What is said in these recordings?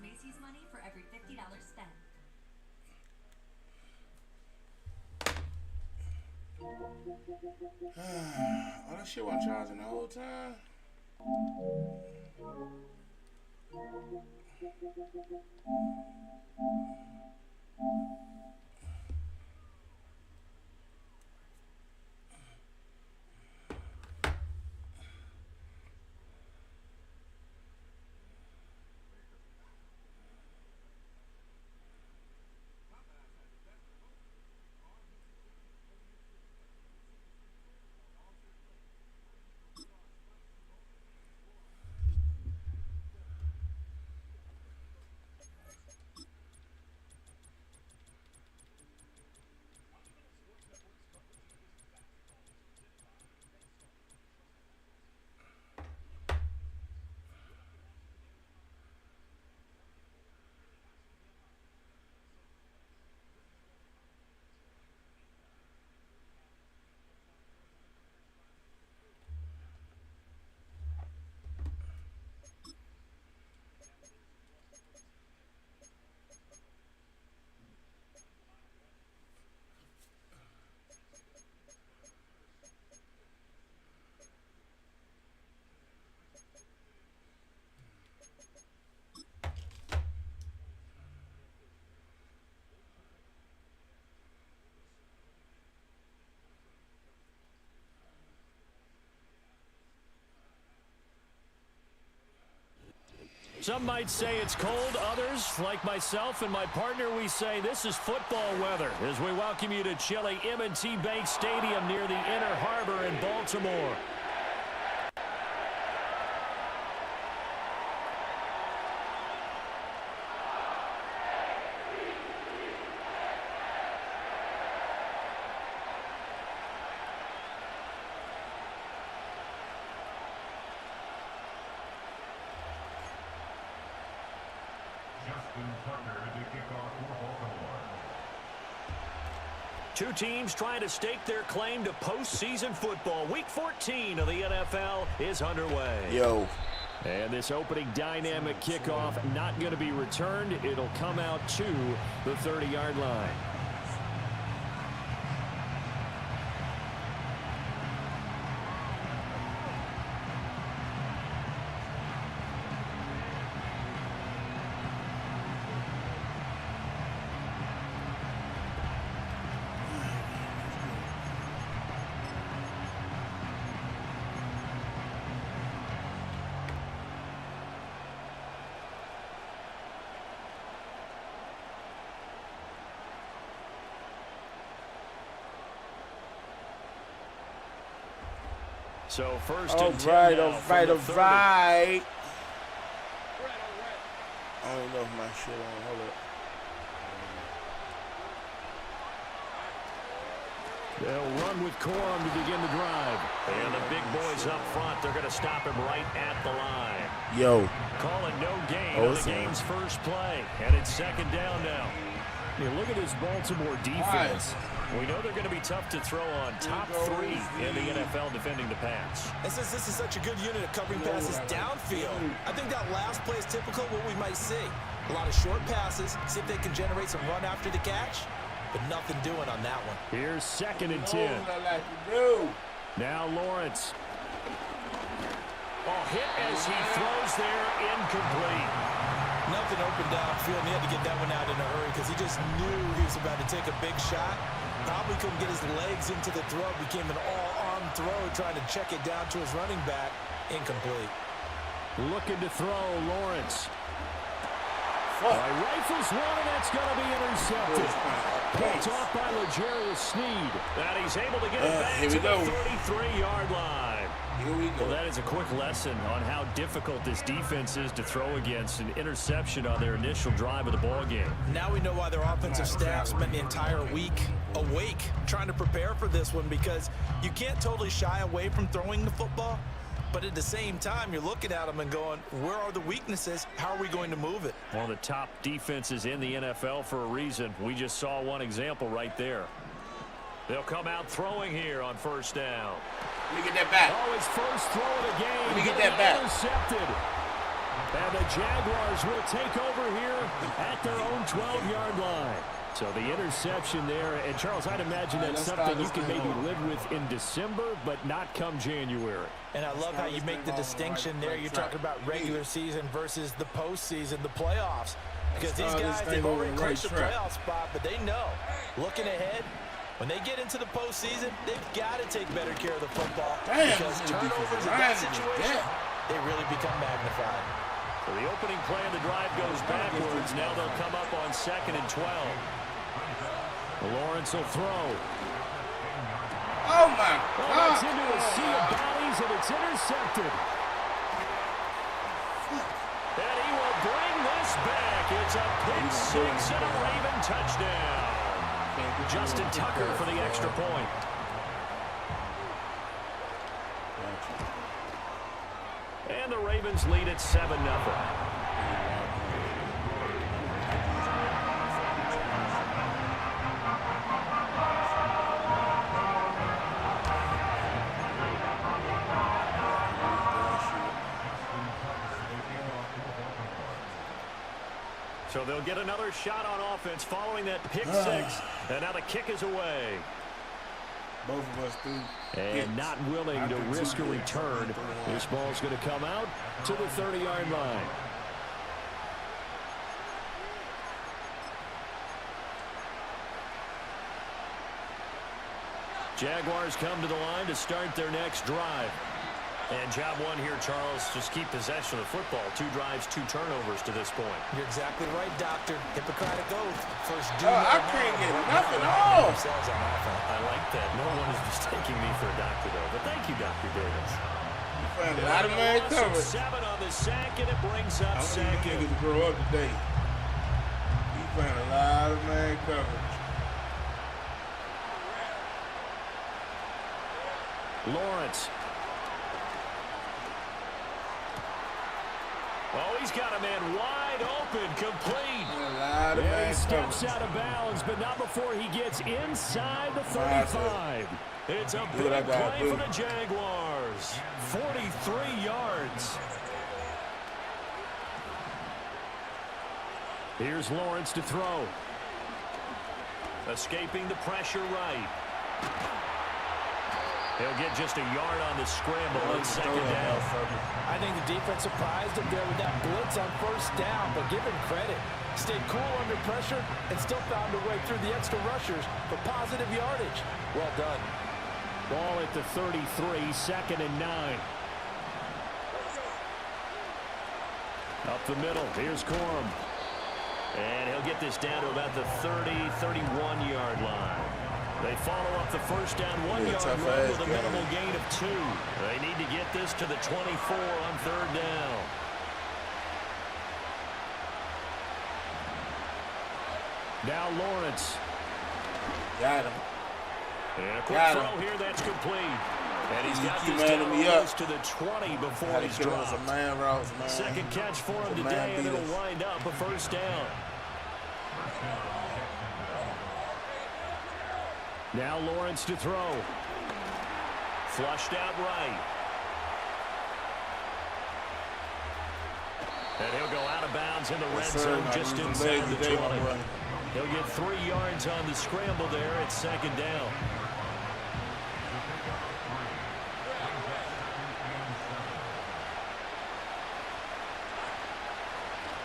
Macy's money for every $50 spent. Oh, that shit wasn't charging the whole time. Some might say it's cold. Others, like myself and my partner, we say this is football weather as we welcome you to chilly M&T Bank Stadium near the Inner Harbor in Baltimore. Two teams trying to stake their claim to postseason football. Week 14 of the NFL is underway. Yo. And this opening dynamic kickoff not going to be returned. It'll come out to the 30-yard line. So first and 10 now from the 30. I don't even know if my shit on. Hold up. They'll run with Corum to begin the drive. And the big boys up front, they're going to stop him right at the line. Yo. Calling no gain on the game's first play. And it's second down now. You look at this Baltimore defense. We know they're going to be tough to throw on. Top three in the NFL defending the pass. And since this is such a good unit of covering passes downfield, I think that last play is typical of what we might see. A lot of short passes, see if they can generate some run after the catch, but nothing doing on that one. Here's second and 10. Now Lawrence. Oh, hit as he throws there, incomplete. Nothing open downfield, and he had to get that one out in a hurry because he just knew he was about to take a big shot. Probably couldn't get his legs into the throw. Became an all-arm throw, trying to check it down to his running back. Incomplete. Looking to throw, Lawrence. Rifles one, and that's going to be intercepted. Picked off by L'Jarius Sneed. And he's able to get it back to the 33-yard line. Here we go. Well, that is a quick lesson on how difficult this defense is to throw against. An interception on their initial drive of the ball game. Now we know why their offensive staff spent the entire week awake trying to prepare for this one, because you can't totally shy away from throwing the football, but at the same time you're looking at them and going, where are the weaknesses? How are we going to move it? One of the top defenses in the NFL for a reason. We just saw one example right there. They'll come out throwing here on first down. Let me get that back. Oh, his first throw of the game. Let me get that back. Intercepted. And the Jaguars will take over here at their own 12-yard line. So the interception there. And, Charles, I'd imagine that's something you can maybe live with in December, but not come January. And I love how you make the distinction there. You're talking about regular season versus the postseason, the playoffs. Because these guys, they've already clinched the playoff spot, but they know, looking ahead, when they get into the postseason, they've got to take better care of the football. Because turnovers in that situation, they really become magnified. So the opening play of the drive goes backwards. Now they'll come up on 2nd and 12. Lawrence will throw. Oh, my God. Well, it's into a sea of bodies, and it's intercepted. And he will bring this back. It's a pick six and a Raven touchdown. Justin Tucker for the extra point. And the Ravens lead at 7-0. So they'll get another shot on offense following that pick six. And now the kick is away. Both of us do. And not willing to risk a return. This ball's going to come out to the 30-yard line. Jaguars come to the line to start their next drive. And job one here, Charles, just keep possession of the football. 2 drives, 2 turnovers to this point. You're exactly right, Doctor. Hippocratic oath. First, I can't get nothing off. I like that. No one is mistaking me for a doctor, though. But thank you, Dr. Davis. You found a lot of man coverage. 7 on the sack, and it brings up second. I want you niggas to grow up today. You found a lot of man coverage. Lawrence. Oh, he's got a man wide open, complete. And he steps out of bounds, but not before he gets inside the 35. It's a big play for the Jaguars. 43 yards. Here's Lawrence to throw. Escaping the pressure right. He'll get just a yard on the scramble on 2nd down. I think the defense surprised him there with that blitz on 1st down, but give him credit. Stayed cool under pressure and still found a way through the extra rushers for positive yardage. Well done. Ball at the 33, 2nd and 9. Up the middle, here's Corum. And he'll get this down to about the 30, 31-yard line. They follow up the first down 1-yard run with a minimal gain of 2. They need to get this to the 24 on 3rd down. Now Lawrence. Got him. And a quick throw here, that's complete. And he's got this down almost to the 20 before he's dropped. Second catch for him today, and it'll wind up a 1st down. Now Lawrence to throw. Flushed out right. And he'll go out of bounds in the red zone just inside the 20. He'll get 3 yards on the scramble there at 2nd down.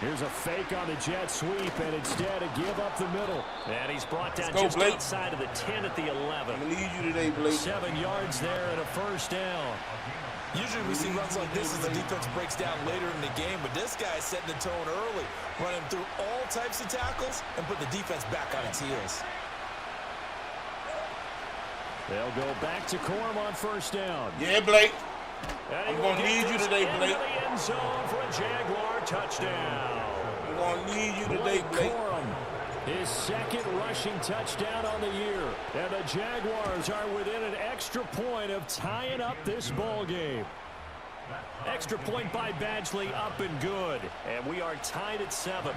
Here's a fake on the jet sweep, and instead a give up the middle. And he's brought down just outside of the 10 at the 11. I'm going to need you today, Blake. 7 yards there and a 1st down. Usually we see runs like this as the defense breaks down later in the game, but this guy is setting the tone early, running through all types of tackles and put the defense back on its heels. They'll go back to Corum on 1st down. Yeah, Blake. I'm going to need you today, Blake. The end zone for a Jaguar touchdown. I'm going to need you today, Blake. Corum, his 2nd rushing touchdown on the year. And the Jaguars are within an extra point of tying up this ball game. Extra point by Badgley, up and good. And we are tied at 7.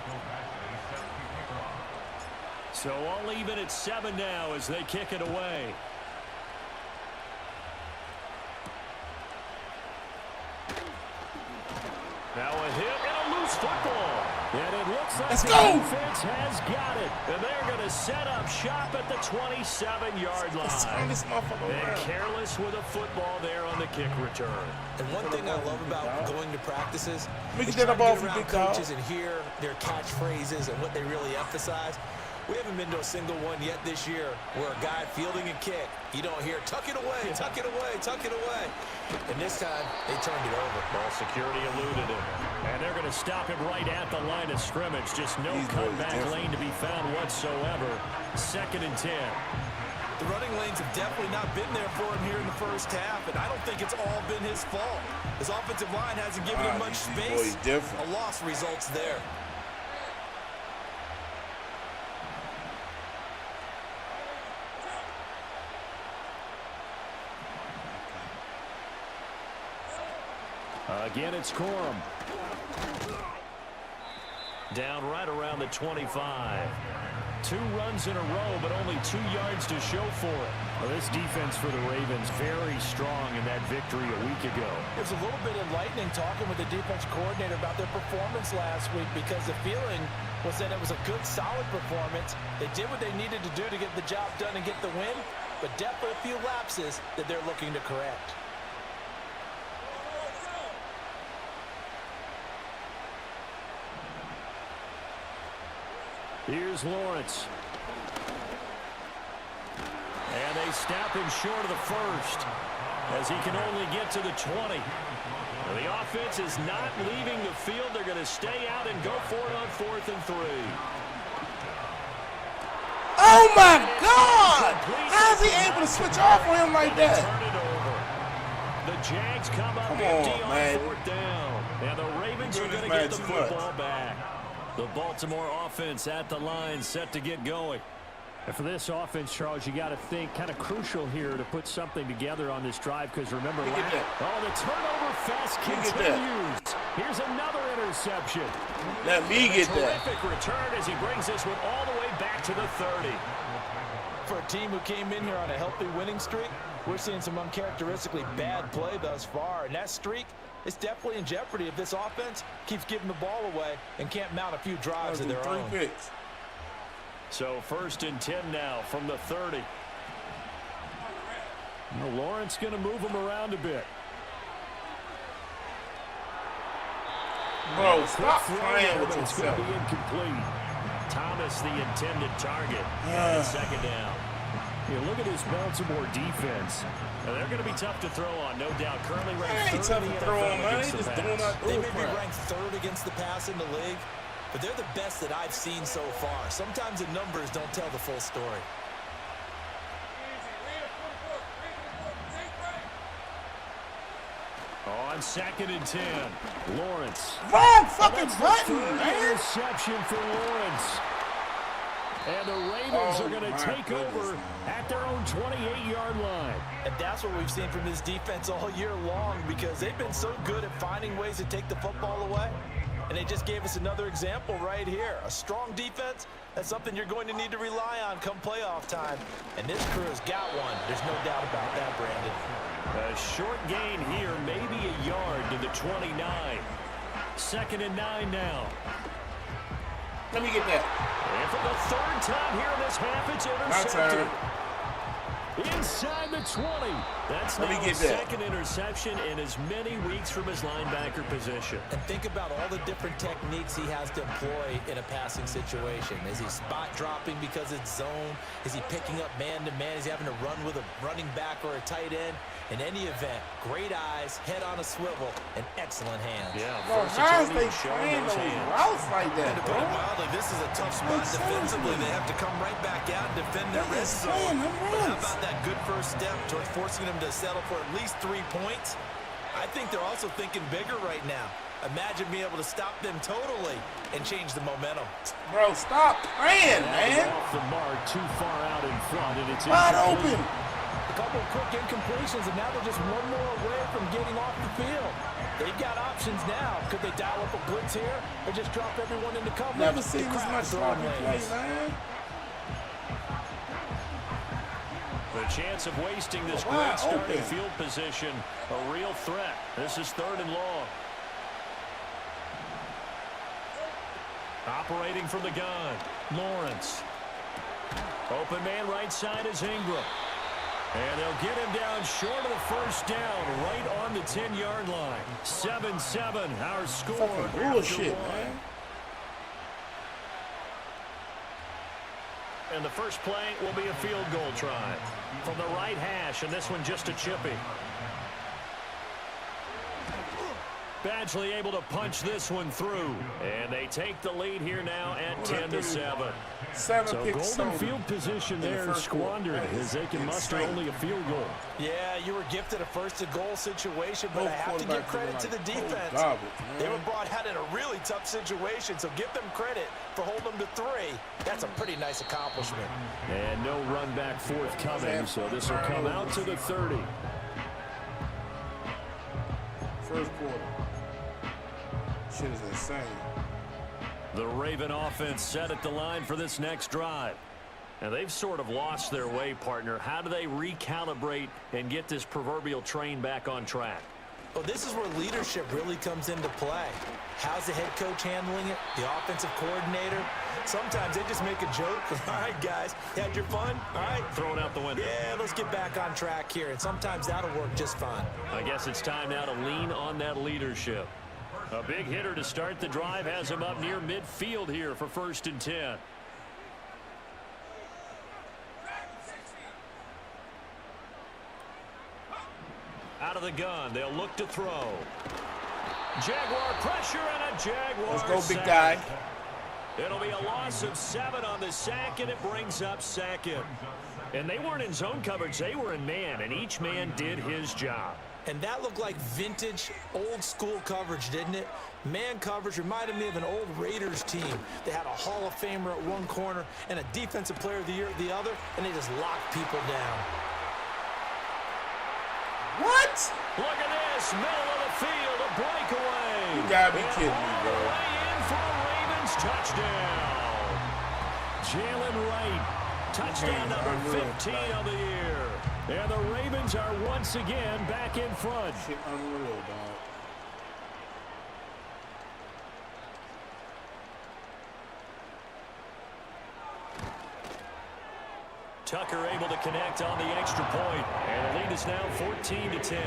So all even at 7 now as they kick it away. Now a hit and a Looks like Let's the go. defense has got it. And they're going to set up shop at the 27-yard line. This motherfucker And around. careless with a football there on the kick return. And one thing I love about going to practices We is can get trying the ball to from get around Big Dog. coaches and hear their catchphrases and what they really emphasize. We haven't been to a single one yet this year where a guy fielding a kick, you don't hear, tuck it away, tuck it away, tuck it away. And this time, they turned it over. Ball security eluded him. And they're going to stop him right at the line of scrimmage. Just no cutback lane to be found whatsoever. 2nd and 10. The running lanes have definitely not been there for him here in the first half, and I don't think it's all been his fault. His offensive line hasn't given him much space. A loss results there. Again, it's Corum. Down right around the 25. 2 runs in a row, but only 2 yards to show for it. Well, this defense for the Ravens very strong in that victory a week ago. It was a little bit enlightening talking with the defense coordinator about their performance last week, because the feeling was that it was a good, solid performance. They did what they needed to do to get the job done and get the win, but definitely a few lapses that they're looking to correct. Here's Lawrence. And they snap him short of the first as he can only get to the 20. The offense is not leaving the field. They're going to stay out and go for it on 4th and 3. Oh, my God! How is he able to switch off on him like that? Turn it over. The Jags come up empty on 4th down. And the Ravens are going to get the football back. The Baltimore offense at the line, set to get going. And for this offense, Charles, you got to think kind of crucial here to put something together on this drive, because remember, the turnover fest continues. Here's another interception. Let me get that. Terrific return as he brings this one all the way back to the 30. For a team who came in here on a healthy winning streak, we're seeing some uncharacteristically bad play thus far, and that streak is definitely in jeopardy if this offense keeps giving the ball away and can't mount a few drives of their own. Picks. So 1st and 10 now from the 30. Well, Lawrence going to move him around a bit. Bro, stop playing with It's going to be incomplete. Thomas the intended target. And 2nd down. You look at this Baltimore defense. They're going to be tough to throw on, no doubt. Currently ranked Ain't 3rd tough in the to throw on, NFL man. against They the just doing pass. They may be ranked 3rd against the pass in the league, but they're the best that I've seen so far. Sometimes the numbers don't tell the full story. On 2nd and 10, Lawrence. Wrong fucking button, man. Interception for Lawrence. And the Ravens are going to take over at their own 28-yard line. And that's what we've seen from this defense all year long, because they've been so good at finding ways to take the football away. And they just gave us another example right here. A strong defense, that's something you're going to need to rely on come playoff time. And this crew has got one. There's no doubt about that, Brandon. A short gain here, maybe a yard to the 29. 2nd and 9 now. Let me get that. And for the 3rd time here in this half, it's intercepted. Inside the 20. That's now his 2nd interception in as many weeks from his linebacker position. And think about all the different techniques he has to employ in a passing situation. Is he spot dropping because it's zone? Is he picking up man-to-man? Is he having to run with a running back or a tight end? In any event, great eyes, head on a swivel, and excellent hands. Yeah, Bro, how is they playing those routes like that, To bro? put it mildly, this is a tough spot defensively. They have to come right back out and defend their red zone. But how about that good first step towards forcing them to settle for at least 3 points? I think they're also thinking bigger right now. Imagine being able to stop them totally and change the momentum. Bro, stop playing, man. Off the mark, too far out in front, and it's Wide incomplete. open. A couple of quick incompletions, and now they're just one more away from getting off the field. They've got options now. Could they dial up a blitz here or just drop everyone into coverage? Never seen The this crowd much throwing sloppy play, lanes. man. The chance of wasting this Wide great starting open. field position, a real threat. This is 3rd and long. Operating from the gun, Lawrence. Open man right side is Ingram. And they'll get him down short of the first down, right on the 10-yard line. 7-7, our score. Fucking bullshit, man. And the first play will be a field goal try from the right hash, and this one just a chippy. Badgley able to punch this one through, and they take the lead here now at 10-7. So golden field position there squandered as they can muster only a field goal. Yeah, you were gifted a first-and-goal situation, but I have to give credit to the defense. They were brought out in a really tough situation, so give them credit for holding them to 3. That's a pretty nice accomplishment. And no run back forthcoming, so this will come out to the 30. First quarter. Shit is insane. The Raven offense set at the line for this next drive. And they've sort of lost their way, partner. How do they recalibrate and get this proverbial train back on track? Well, this is where leadership really comes into play. How's the head coach handling it? The offensive coordinator? Sometimes they just make a joke. All right, guys, had your fun? All right. Throw it out the window. Yeah, let's get back on track here. And sometimes that'll work just fine. I guess it's time now to lean on that leadership. A big hitter to start the drive has him up near midfield here for 1st and 10. Out of the gun, they'll look to throw. Jaguar pressure and a Jaguar Let's go, sack. big guy. It'll be a loss of 7 on the sack, and it brings up 2nd. And they weren't in zone coverage, they were in man, and each man did his job. And that looked like vintage, old-school coverage, didn't it? Man coverage reminded me of an old Raiders team. They had a Hall of Famer at one corner and a Defensive Player of the Year at the other, and they just locked people down. What? Look at this, middle of the field, a breakaway. You gotta be kidding me, bro. Way in for a Ravens touchdown. Jalen Wright, touchdown number 15 of the year. And the Ravens are once again back in front. Shit unreal, dog. Tucker able to connect on the extra point, and the lead is now 14-10.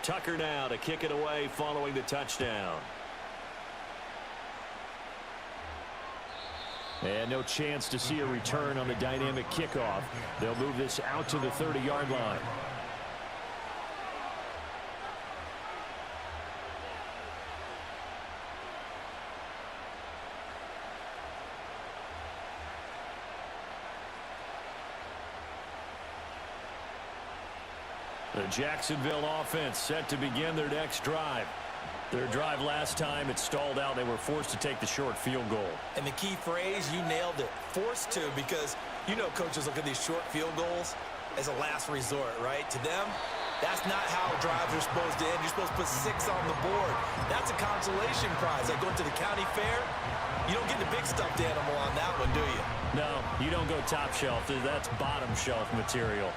Tucker now to kick it away following the touchdown. And no chance to see a return on the dynamic kickoff. They'll move this out to the 30-yard line. The Jacksonville offense set to begin their next drive. Their drive last time, it stalled out. They were forced to take the short field goal. And the key phrase, you nailed it, forced to, because you know coaches look at these short field goals as a last resort, right? To them, that's not how drives are supposed to end. You're supposed to put 6 on the board. That's a consolation prize. Like going to the county fair, you don't get the big stuffed animal on that one, do you? No, you don't go top shelf. That's bottom shelf material.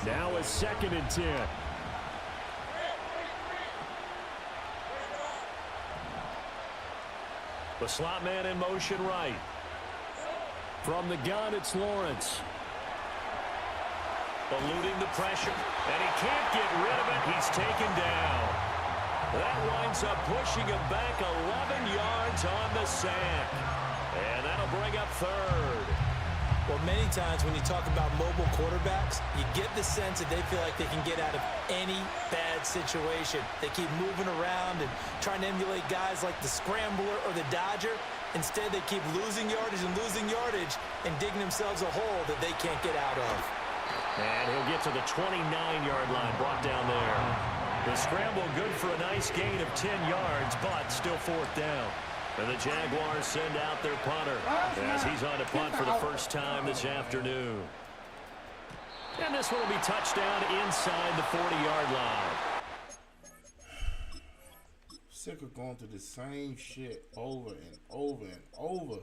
Now it's 2nd and 10. The slot man in motion right. From the gun, it's Lawrence. Eluding the pressure, and he can't get rid of it. He's taken down. That winds up pushing him back 11 yards on the sack. And that'll bring up 3rd. Well, many times when you talk about mobile quarterbacks, you get the sense that they feel like they can get out of any bad situation. They keep moving around and trying to emulate guys like the Scrambler or the Dodger. Instead, they keep losing yardage and digging themselves a hole that they can't get out of. And he'll get to the 29-yard line, brought down there. The scramble good for a nice gain of 10 yards, but still 4th down. And the Jaguars send out their punter as he's on to punt for the first time this afternoon. And this one will be touchdown inside the 40-yard line. Sick of going through the same shit over and over and over.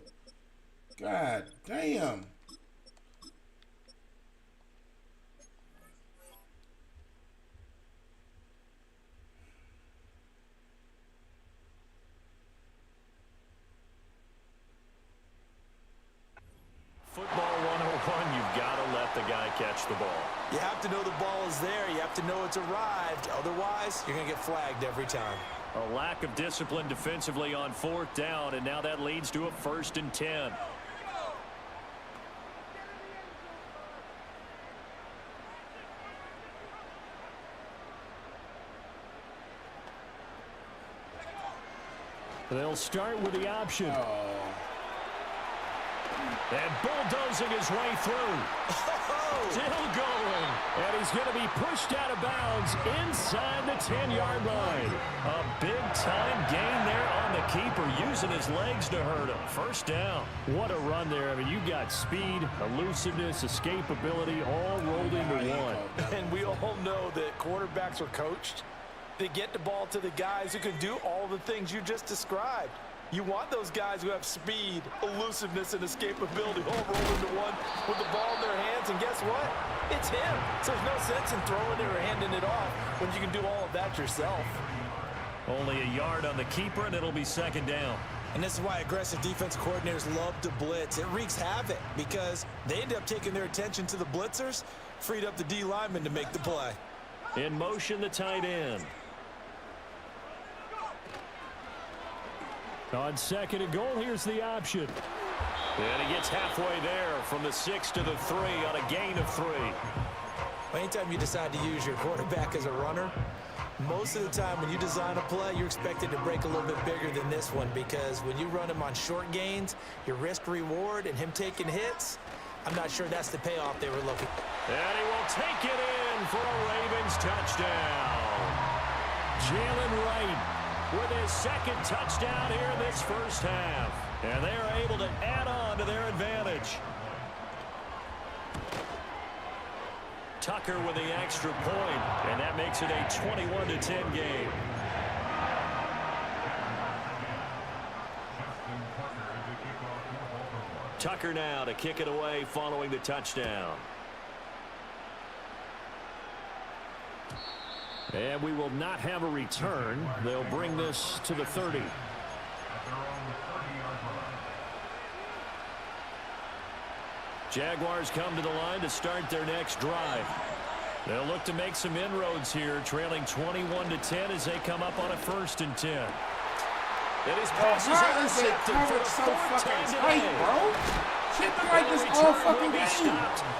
God damn. Football 101, you've got to let the guy catch the ball. You have to know the ball is there. You have to know it's arrived. Otherwise, you're going to get flagged every time. A lack of discipline defensively on 4th down, and now that leads to a 1st and 10. They'll start with the option. And bulldozing his way through. Still going. And he's going to be pushed out of bounds inside the 10-yard line. A big-time gain there on the keeper, using his legs to hurt him. 1st down. What a run there. I mean, you got speed, elusiveness, escapability, all rolled into one. And we all know that quarterbacks are coached. They get the ball to the guys who can do all the things you just described. You want those guys who have speed, elusiveness, and escapability all rolled into one with the ball in their hands. And guess what? It's him. So there's no sense in throwing it or handing it off when you can do all of that yourself. Only a yard on the keeper, and it'll be 2nd down. And this is why aggressive defense coordinators love to blitz. It wreaks havoc because they end up taking their attention to the blitzers, freed up the D lineman to make the play. In motion, the tight end. On 2nd and goal, here's the option. And he gets halfway there from the 6 to the 3 on a gain of 3. Anytime you decide to use your quarterback as a runner, most of the time when you design a play, you're expected to break a little bit bigger than this one because when you run him on short gains, your risk-reward and him taking hits, I'm not sure that's the payoff they were looking for. And he will take it in for a Ravens touchdown. Jalen Wright with his 2nd touchdown here in this 1st half. And they are able to add on to their advantage. Tucker with the extra point, and that makes it a 21-10 game. Tucker now to kick it away following the touchdown. And we will not have a return. They'll bring this to the 30. Jaguars come to the line to start their next drive. They'll look to make some inroads here, trailing 21-10 as they come up on a 1st and 10. And his pass is intercepted for the 4th time today. Bro. Shit look like this all fucking game.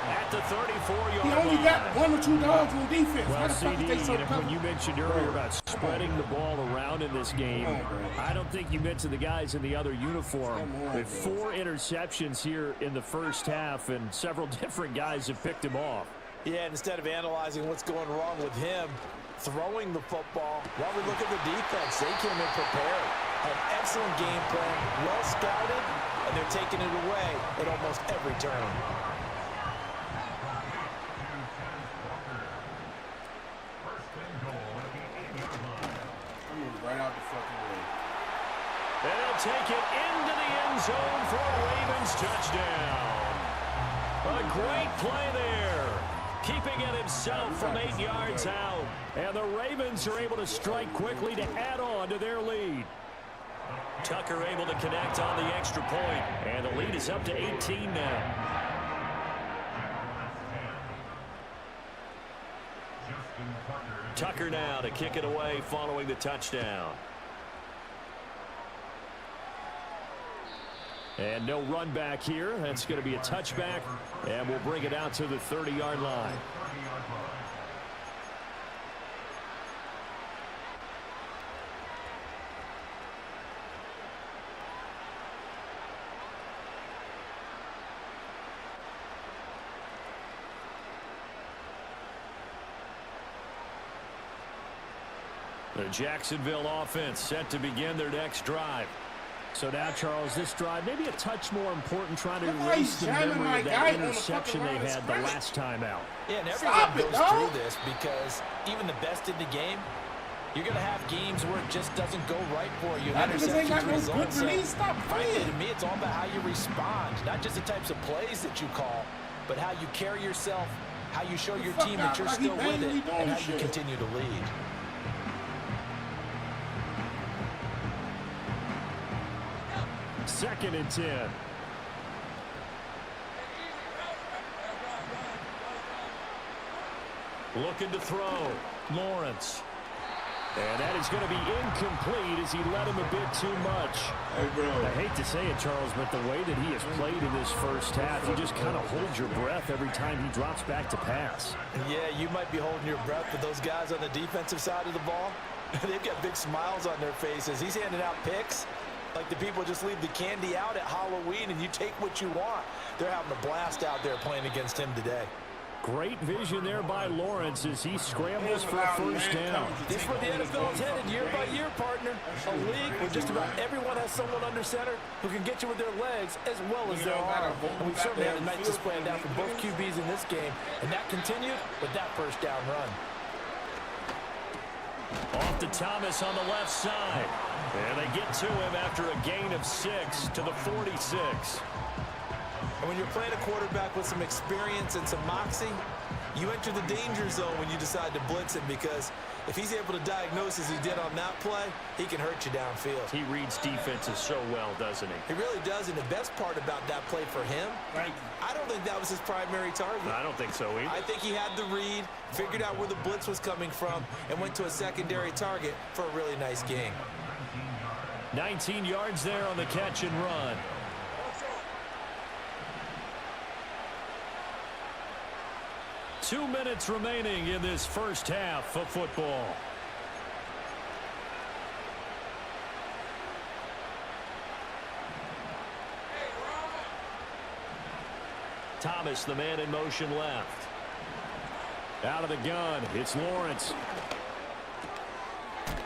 At the 34-yard He only got 1 or 2 dogs on defense. Well, How the fuck did they so when you mentioned earlier about spreading the ball around in this game, I don't think you mentioned the guys in the other uniform. With 4 interceptions here in the 1st half, and several different guys have picked him off. Yeah, and instead of analyzing what's going wrong with him, throwing the football, while we look at the defense, they came in prepared. An excellent game plan, well scouted, and they're taking it away at almost every turn. Right out the fucking way. They'll take it into the end zone for a Ravens touchdown. A great play there. Keeping it himself from 8 yards out. And the Ravens are able to strike quickly to add on to their lead. Tucker able to connect on the extra point. And the lead is up to 18 now. Tucker now to kick it away following the touchdown. And no run back here. That's going to be a touchback. And we'll bring it out to the 30-yard line. The Jacksonville offense set to begin their next drive. So now, Charles, this drive maybe a touch more important, trying to erase the memory of that interception they had the last time out. Yeah, and everyone goes through this because even the best in the game, You're going to have games where it just doesn't go right for you. That niggas ain't got no Interceptions good result. release. Stop Frankly, playing. to me, it's all about how you respond, not just the types of plays that you call, but how you carry yourself, how you show your team that you're still with it, and how you continue to lead. Second and 10. Looking to throw. Lawrence. And that is going to be incomplete as he led him a bit too much. Hey, bro. I hate to say it, Charles, but the way that he has played in this first half, you just kind of hold your breath every time he drops back to pass. Yeah, you might be holding your breath, but those guys on the defensive side of the ball, they've got big smiles on their faces. He's handing out picks like the people just leave the candy out at Halloween and you take what you want. They're having a blast out there playing against him today. Great vision there by Lawrence as he scrambles for a first down. This is where the NFL is headed year by year, partner. A league where just about everyone has someone under center who can get you with their legs as well as their arm. And we've certainly had a nice display of that from both QBs in this game. And that continued with that first down run. Off to Thomas on the left side. And they get to him after a gain of 6 to the 46. And when you're playing a quarterback with some experience and some moxie, you enter the danger zone when you decide to blitz him, because if he's able to diagnose as he did on that play, he can hurt you downfield. He reads defenses so well, doesn't he? He really does, and the best part about that play for him, I don't think that was his primary target. I don't think so either. I think he had the read, figured out where the blitz was coming from, and went to a secondary target for a really nice gain. 19 yards there on the catch and run. Two minutes remaining in this first half of football. Thomas, the man in motion left. Out of the gun, it's Lawrence.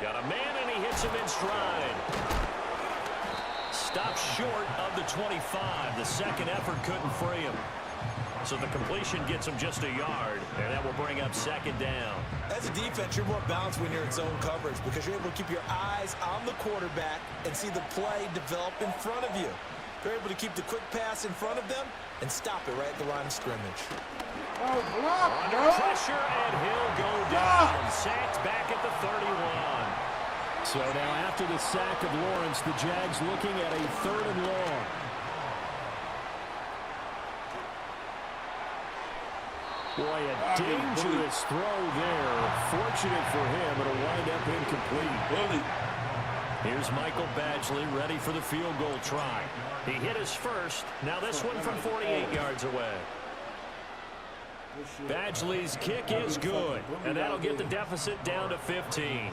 Got a man, and he hits him in stride. Stops short of the 25. The second effort couldn't free him. So the completion gets him just a yard, and that will bring up second down. As a defense, you're more balanced when you're in zone coverage because you're able to keep your eyes on the quarterback and see the play develop in front of you. They're able to keep the quick pass in front of them and stop it right at the line of scrimmage. Oh, block, Under pressure, and he'll go down. Sacked back at the 31. So now after the sack of Lawrence, the Jags looking at a 3rd and long. Boy, a dangerous throw there. Fortunate for him, it'll wind up incomplete. Here's Michael Badgley ready for the field goal try. He hit his first. Now this one from 48 yards away. Badgley's kick is good, and that'll get the deficit down to 15.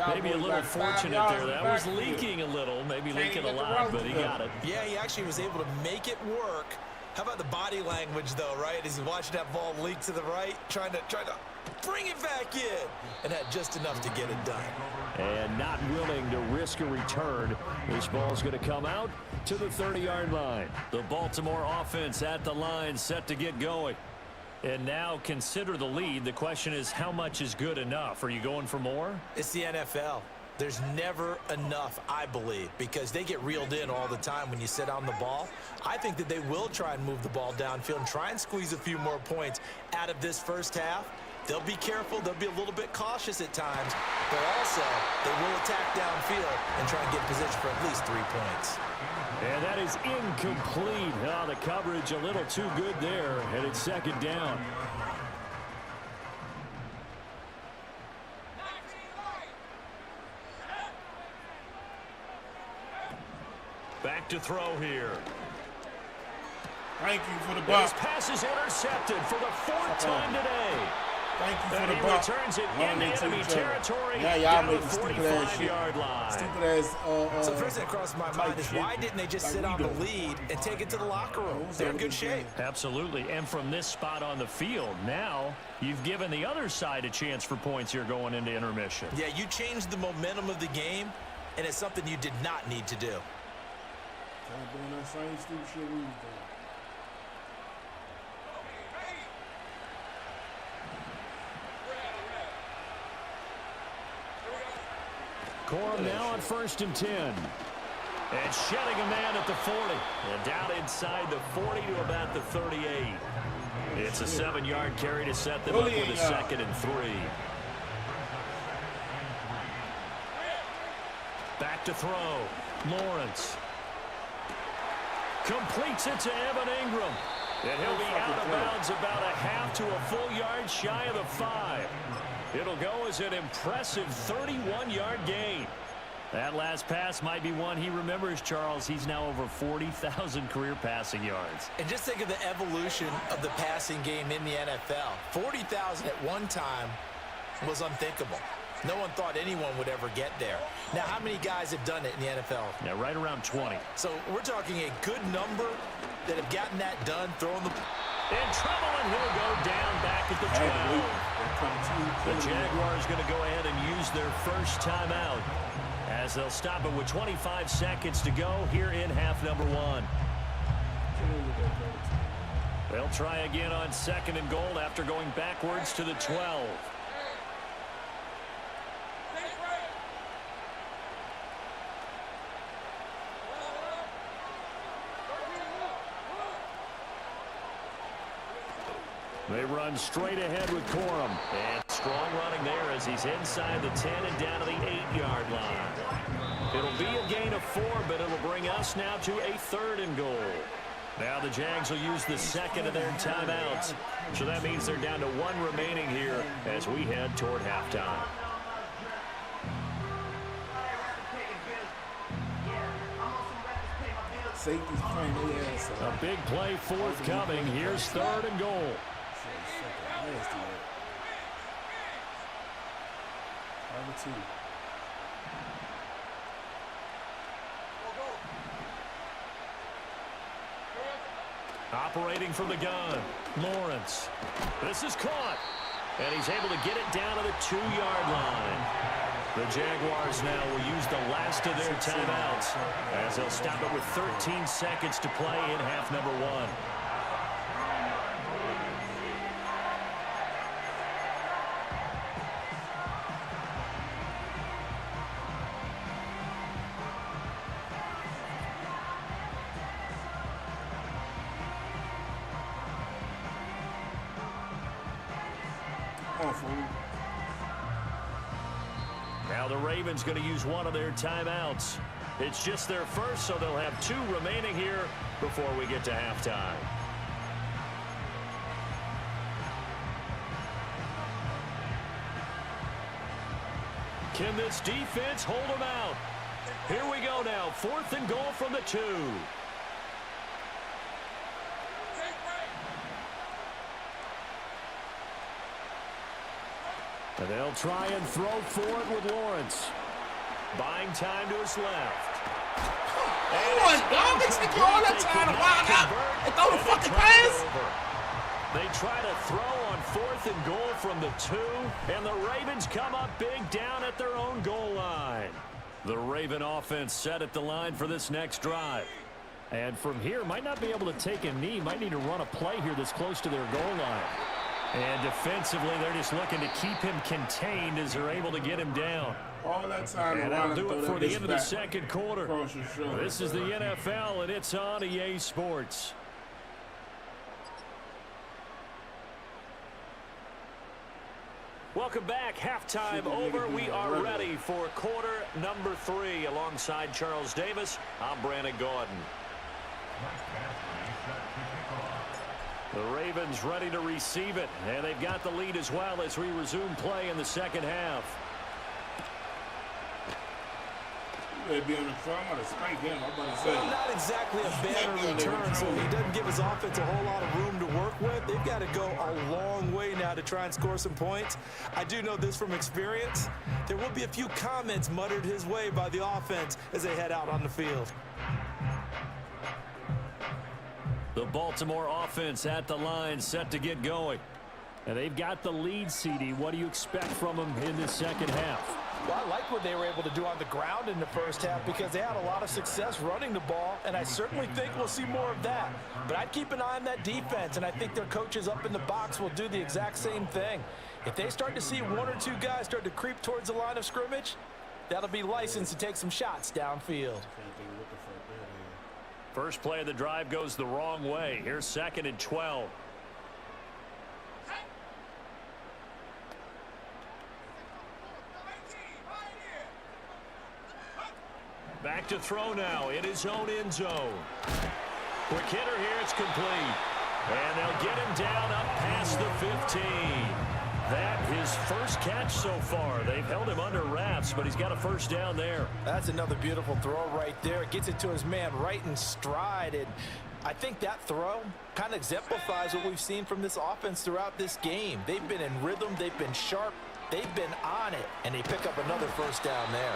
Maybe a little fortunate there. That was leaking a little, maybe leaking a lot, but he got it. Yeah, he actually was able to make it work. How about the body language, though, right? As he's watching that ball leak to the right, trying to bring it back in, and had just enough to get it done. And not willing to risk a return. This ball's going to come out to the 30-yard line. The Baltimore offense at the line, set to get going. And now consider the lead. The question is, how much is good enough? Are you going for more? It's the NFL. There's never enough, I believe, because they get reeled in all the time when you sit on the ball. I think that they will try and move the ball downfield and try and squeeze a few more points out of this first half. They'll be careful. They'll be a little bit cautious at times, but also they will attack downfield and try and get position for at least 3 points. And that is incomplete. Oh, the coverage a little too good there, and it's second down. Back to throw here. Thank you for the His buck. pass is intercepted for the 4th time today. Thank you for And the he buck. returns it into enemy territory Yeah, y'all down to make the the stupid ass shit. 45-yard line. Stupid ass. So the first thing that crossed my mind is why didn't they just sit on the lead and take it to the locker room? They're in good shape. Absolutely, and from this spot on the field, now you've given the other side a chance for points here going into intermission. Yeah, you changed the momentum of the game, and it's something you did not need to do. Doing that same stupid shit we was doing. Corum now on 1st and 10. And shedding a man at the 40. And down inside the 40 to about the 38. It's a 7-yard carry to set them up with a 2nd and 3. Back to throw. Lawrence. Completes it to Evan Ingram. And he'll be out of bounds about a half to a full yard shy of the 5. It'll go as an impressive 31-yard gain. That last pass might be one he remembers, Charles. He's now over 40,000 career passing yards. And just think of the evolution of the passing game in the NFL. 40,000 at one time was unthinkable. No one thought anyone would ever get there. Now, how many guys have done it in the NFL? Yeah, right around 20. So we're talking a good number that have gotten that done, throwing the... In trouble, and he'll go down back at the 12. The Jaguars going to go ahead and use their first timeout as they'll stop it with 25 seconds to go here in half number 1. They'll try again on 2nd and goal after going backwards to the 12. They run straight ahead with Corum. And strong running there as he's inside the 10 and down to the 8-yard line. It'll be a gain of 4, but it'll bring us now to a 3rd and goal. Now the Jags will use the 2nd of their timeouts. So that means they're down to 1 remaining here as we head toward halftime. Safety's playing their ass off. A big play forthcoming. Here's 3rd and goal. Number 2. Operating from the gun, Lawrence. This is caught. And he's able to get it down to the 2-yard line. The Jaguars now will use the last of their timeouts as they'll stop it with 13 seconds to play in half number 1. Now the Ravens going to use one of their timeouts. It's just their first, so they'll have 2 remaining here before we get to halftime. Can this defense hold them out? Here we go now. 4th and goal from the 2. And they'll try and throw for it with Lawrence. Buying time to his left. Come on, dog. They take you all that time to wind up and throw the fucking pass. They try to throw on 4th and goal from the 2, and the Ravens come up big down at their own goal line. The Raven offense set at the line for this next drive. And from here, might not be able to take a knee. Might need to run a play here that's close to their goal line. And defensively, they're just looking to keep him contained as they're able to get him down. All that time and that'll do it for the end of the second quarter. This is the NFL, and it's on EA Sports. Welcome back. Halftime over. We are ready for quarter number 3. Alongside Charles Davis, I'm Brandon Gordon. The Ravens ready to receive it, and they've got the lead as well as we resume play in the second half. They'd be on the front. I'm going to spank him. I'm about to say. Well, not exactly a banner return, so he doesn't give his offense a whole lot of room to work with. They've got to go a long way now to try and score some points. I do know this from experience. There will be a few comments muttered his way by the offense as they head out on the field. The Baltimore offense at the line, set to get going. And they've got the lead, CD. What do you expect from them in this second half? Well, I like what they were able to do on the ground in the first half because they had a lot of success running the ball, and I certainly think we'll see more of that. But I'd keep an eye on that defense, and I think their coaches up in the box will do the exact same thing. If they start to see 1 or 2 guys start to creep towards the line of scrimmage, That'll be licensed to take some shots downfield. First play of the drive goes the wrong way. Here's 2nd and 12. Back to throw now in his own end zone. Quick hitter here, it's complete. And they'll get him down up past the 15. That his first catch so far. They've held him under wraps, but he's got a first down there. That's another beautiful throw right there. Gets it to his man right in stride. And I think that throw kind of exemplifies what we've seen from this offense throughout this game. They've been in rhythm. They've been sharp. They've been on it. And they pick up another first down there.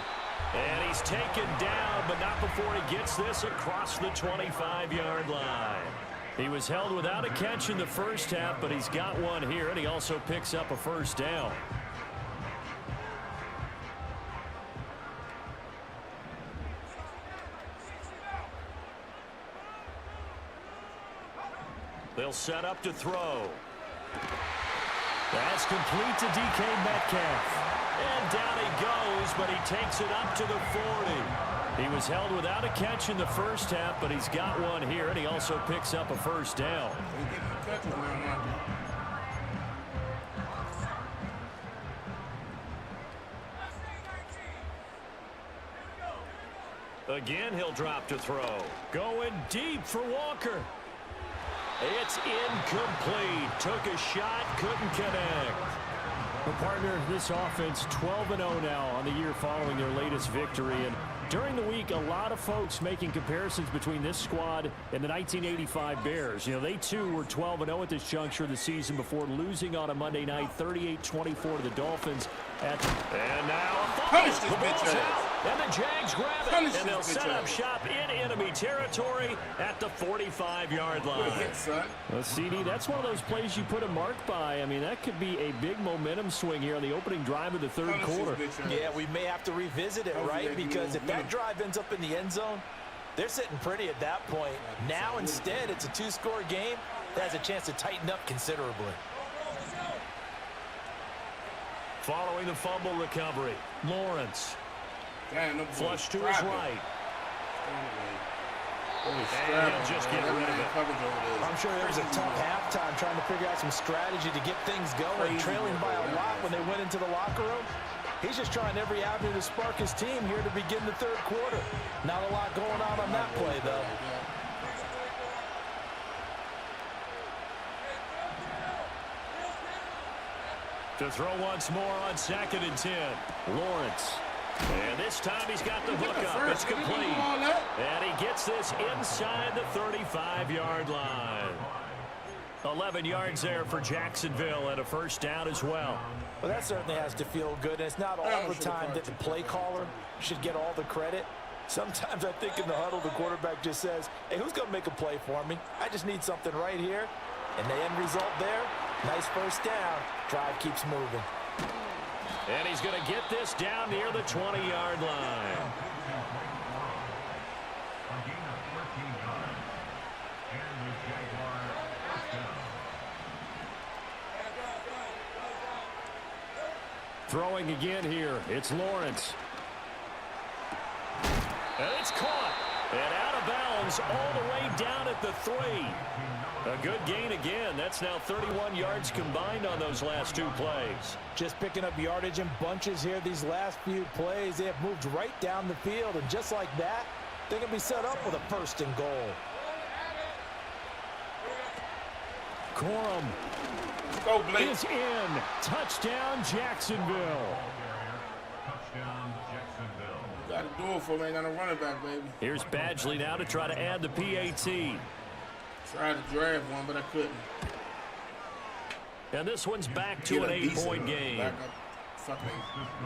And he's taken down, but not before he gets this across the 25-yard line. He was held without a catch in the first half, but he's got one here, and he also picks up a first down. They'll set up to throw. That's complete to DK Metcalf. And down he goes, but he takes it up to the 40. He was held without a catch in the first half, but he's got one here, and he also picks up a first down. Again, he'll drop to throw. Going deep for Walker. It's incomplete. Took a shot, couldn't connect. Well, partner, this offense 12-0 now on the year following their latest victory. And during the week, a lot of folks making comparisons between this squad and the 1985 Bears. You know, they too were 12-0 at this juncture of the season before losing on a Monday night 38-24 to the Dolphins. And now a punish fumble. this bitch ass. And the Jags grab it. Punish And they'll this set bitch up ass. shop in enemy territory at the 45-yard line. Hit, son. Well, CD, that's one of those plays you put a mark by. I mean, that could be a big momentum swing here on the opening drive of the third Punish this quarter. bitch ass. Yeah, we may have to revisit it, right? Because if that drive ends up in the end zone, they're sitting pretty at that point. Now, instead, it's a two-score game that has a chance to tighten up considerably. Following the fumble recovery, Lawrence. Damn, no Flush to his right. And he'll just get rid of it. I'm sure there was a tough halftime trying to figure out some strategy to get things going, trailing by a lot when they went into the locker room. He's just trying every avenue to spark his team here to begin the third quarter. Not a lot going on that play, though. To throw once more on 2nd and 10. Lawrence. And this time he's got the hook up. It's complete. And he gets this inside the 35-yard line. 11 yards there for Jacksonville and a first down as well. Well, that certainly has to feel good. And it's not all the time that the play caller should get all the credit. Sometimes I think in the huddle, the quarterback just says, hey, who's going to make a play for me? I just need something right here. And the end result there, nice first down. Drive keeps moving. And he's going to get this down near the 20-yard line. Throwing again here. It's Lawrence. And it's caught. And out of bounds all the way down at the 3. A good gain again. That's now 31 yards combined on those last two plays. Just picking up yardage in bunches here these last few plays. They have moved right down the field, and just like that, they're going to be set up with a first and goal. Corum Go, Blake. is in. Touchdown, Jacksonville. Got to do it for me. Ain't got no running back, baby. Here's Badgley now to try to add the PAT. Tried to draft one, but I couldn't. And this one's back to an 8-point game. Back up fucking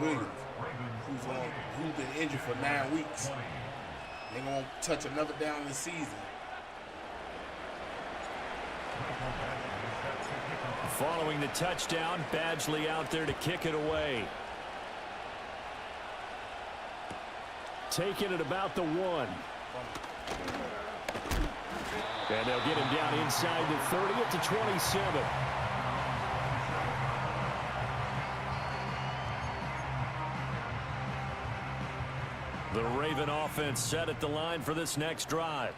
Williams, who's been injured for 9 weeks. They gonna touch another down this season. Following the touchdown, Badgley out there to kick it away. Taking it about the 1. And they'll get him down inside the 30 at the 27. offense set at the line for this next drive.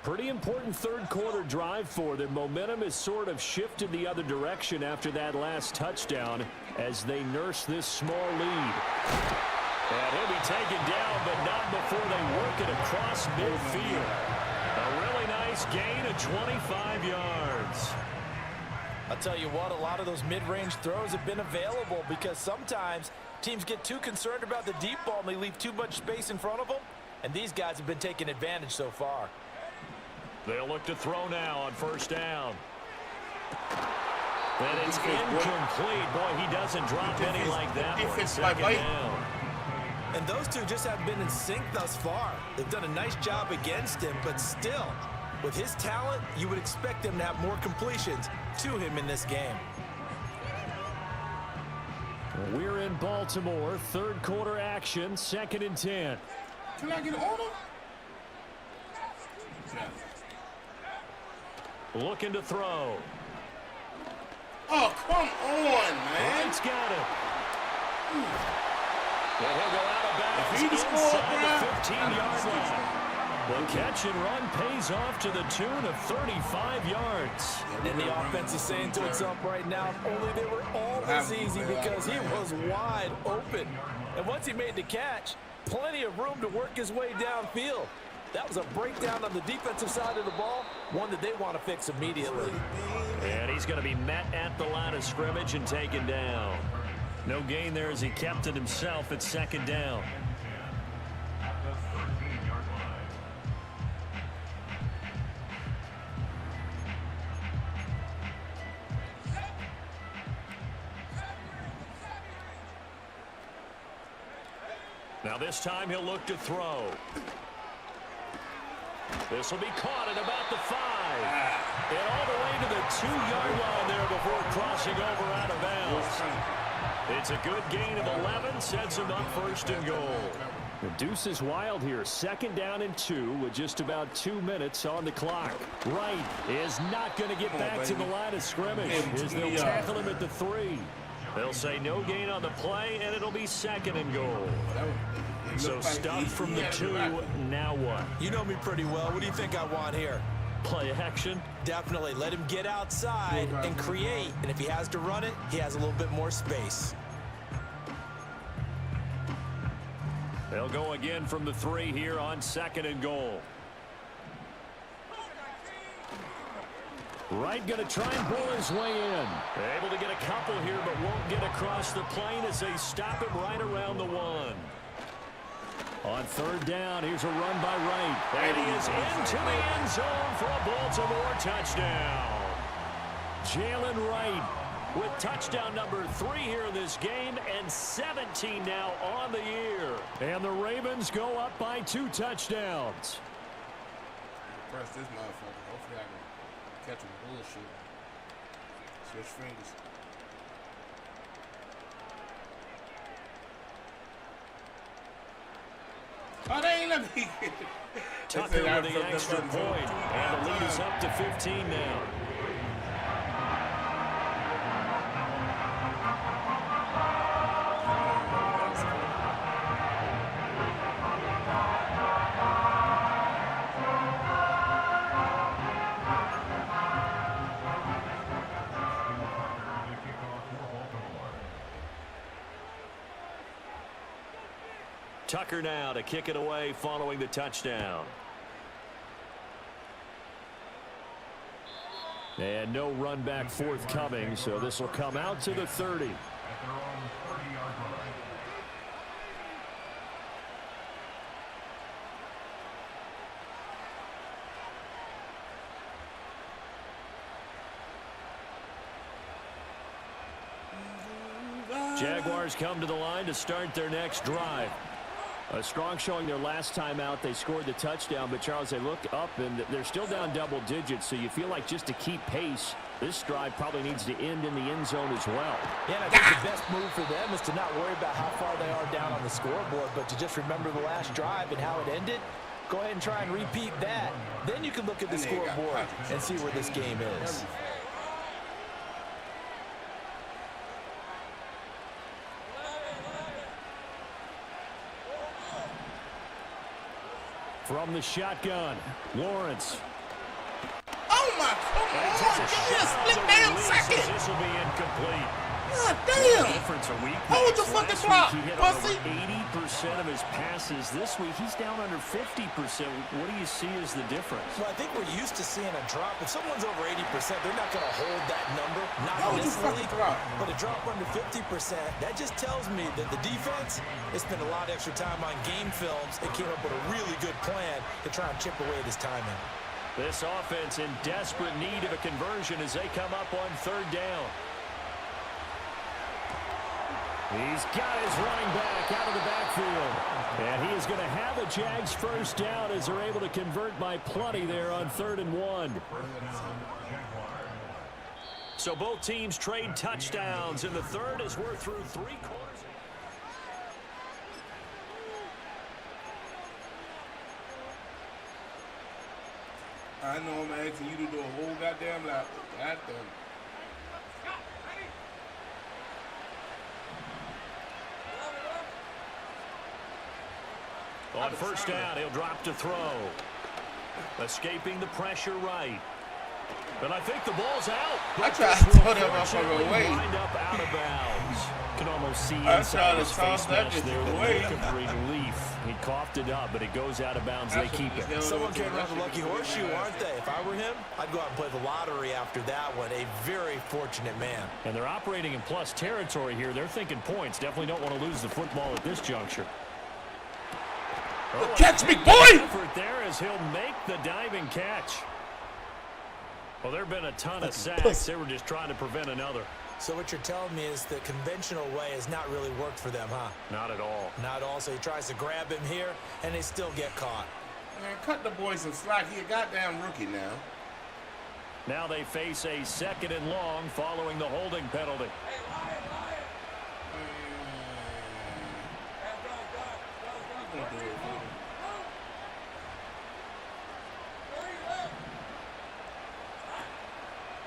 Pretty important third quarter drive for them. Momentum has sort of shifted the other direction after that last touchdown as they nurse this small lead. And he'll be taken down, but not before they work it across midfield. A really nice gain of 25 yards. I'll tell you what, a lot of those mid-range throws have been available because sometimes teams get too concerned about the deep ball and they leave too much space in front of them, and these guys have been taking advantage so far. They'll look to throw now on first down. And it's incomplete. Boy, he doesn't drop any like that one. Second down. And those two just haven't been in sync thus far. They've done a nice job against him, but still, with his talent, you would expect him to have more completions to him in this game. We're in Baltimore. Third quarter action, 2nd and 10. Can I get an order? Looking to throw. Oh, come on, man. Wright's got it. And he'll go out of bounds If he inside the 15-yard line. The catch and run pays off to the tune of 35 yards. And the offense is saying to itself right now, if only they were all this easy because he was wide open. And once he made the catch, plenty of room to work his way downfield. That was a breakdown on the defensive side of the ball, one that they want to fix immediately. And he's going to be met at the line of scrimmage and taken down. No gain there as he kept it himself at 2nd down. Now this time he'll look to throw. This will be caught at about the 5. And all the way to the 2-yard line there before crossing over out of bounds. It's a good gain of 11, sets him up 1st and goal. The deuce is wild here. 2nd down and 2 with just about 2 minutes on the clock. Wright is not going to get back to the line of scrimmage as they'll tackle him at the 3. They'll say no gain on the play, and it'll be 2nd and goal. So stuffed from the 2, now what? You know me pretty well. What do you think I want here? Play action? Definitely. Let him get outside and create. And if he has to run it, he has a little bit more space. They'll go again from the 3 here on 2nd and goal. Wright going to try and bull his way in. Able to get a couple here, but won't get across the plane as they stop him right around the 1. On 3rd down, here's a run by Wright. And he is into the end zone for a Baltimore touchdown. Jalen Wright with touchdown number 3 here in this game and 17 now on the year. And the Ravens go up by 2 touchdowns. Press this motherfucker. Hopefully I can catch him bullshit. Switch fingers. Oh, they ain't let me. Tucker with the extra point, and the lead is up to 15 now. Tucker now to kick it away following the touchdown. And no run back forthcoming, so this will come out to the 30. Jaguars come to the line to start their next drive. A strong showing their last time out. They scored the touchdown, but Charles, they look up and they're still down double digits, so you feel like just to keep pace, this drive probably needs to end in the end zone as well. Yeah, and I think the best move for them is to not worry about how far they are down on the scoreboard, but to just remember the last drive and how it ended. Go ahead and try and repeat that. Then you can look at the scoreboard and see where this game is. From the shotgun, Lawrence. Oh, my, come on. Give me a split damn second. This will be incomplete. God damn. Difference a week. Hold your fucking block, He hit pussy. over 80% of his passes. This week, he's down under 50%. What do you see as the difference? Well, I think we're used to seeing a drop. If someone's over 80%, they're not going to hold that number. Not How would in you this fucking league. drop? But a drop under 50%, that just tells me that the defense has spent a lot of extra time on game films and came up with a really good plan to try and chip away at his timing. This offense in desperate need of a conversion as they come up on third down. He's got his running back out of the backfield. And he is going to have a Jags first down as they're able to convert by plenty there on 3rd and 1. So both teams trade touchdowns in the third as we're through 3 quarters. I know I'm asking you to do a whole goddamn lap. Goddamn. On first down, he'll drop to throw. Escaping the pressure right. But I think the ball's out. I tried to throw that motherfucker away. Wind up out of bounds. Can almost see I inside tried to his toss face that mask bitch there. The away. look of relief. He coughed it up, but it goes out of bounds. They keep it. Someone came around the lucky horseshoe, aren't they? If I were him, I'd go out and play the lottery after that one. A very fortunate man. And they're operating in plus territory here. They're thinking points. Definitely don't want to lose the football at this juncture. Catch me, boy! Effort there as he'll make the diving catch. Well, there have been a ton of sacks. They were just trying to prevent another. So what you're telling me is the conventional way has not really worked for them, huh? Not at all. Not at all. So he tries to grab him here, and they still get caught. Man, cut the boy some slack. He a goddamn rookie now. Now they face a 2nd and long following the holding penalty.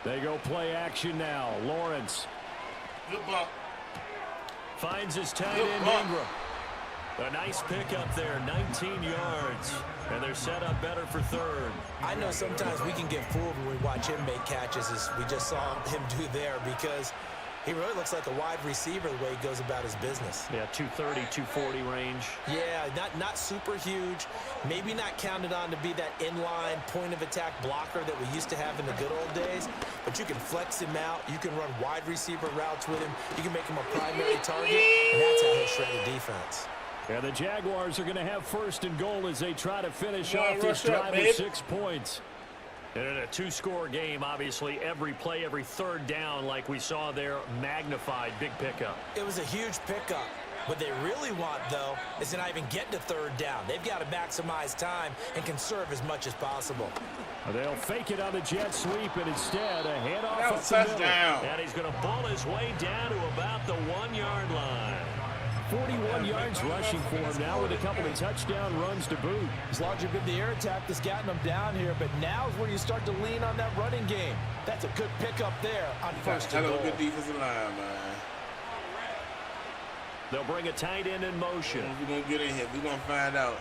They go play action now. Lawrence Good ball. finds his tight Good end ball. Ingram. A nice pickup there, 19 yards. And they're set up better for third. I know sometimes we can get fooled when we watch him make catches, as we just saw him do there, because he really looks like a wide receiver the way he goes about his business. Yeah, 230, 240 range. Yeah, not super huge. Maybe not counted on to be that inline point-of-attack blocker that we used to have in the good old days, but you can flex him out. You can run wide receiver routes with him. You can make him a primary target, and that's how he'll shred the defense. And the Jaguars are going to have 1st and goal as they try to finish Come on, off this rush up, drive babe. with 6 points. And in a 2-score game, obviously, every play, every third down, like we saw there, magnified. Big pickup. It was a huge pickup. What they really want, though, is to not even get to third down. They've got to maximize time and conserve as much as possible. They'll fake it on the jet sweep, and instead a handoff That up was the middle. touchdown. And he's going to bull his way down to about the 1-yard line. 41 yards rushing for him now with a couple of touchdown runs to boot. It's largely been the air attack that's gotten them down here, but now is where you start to lean on that running game. That's a good pickup there on 1st and goal. Good defensive line, man. They'll bring a tight end in motion. We're going to get in here. We're going to find out.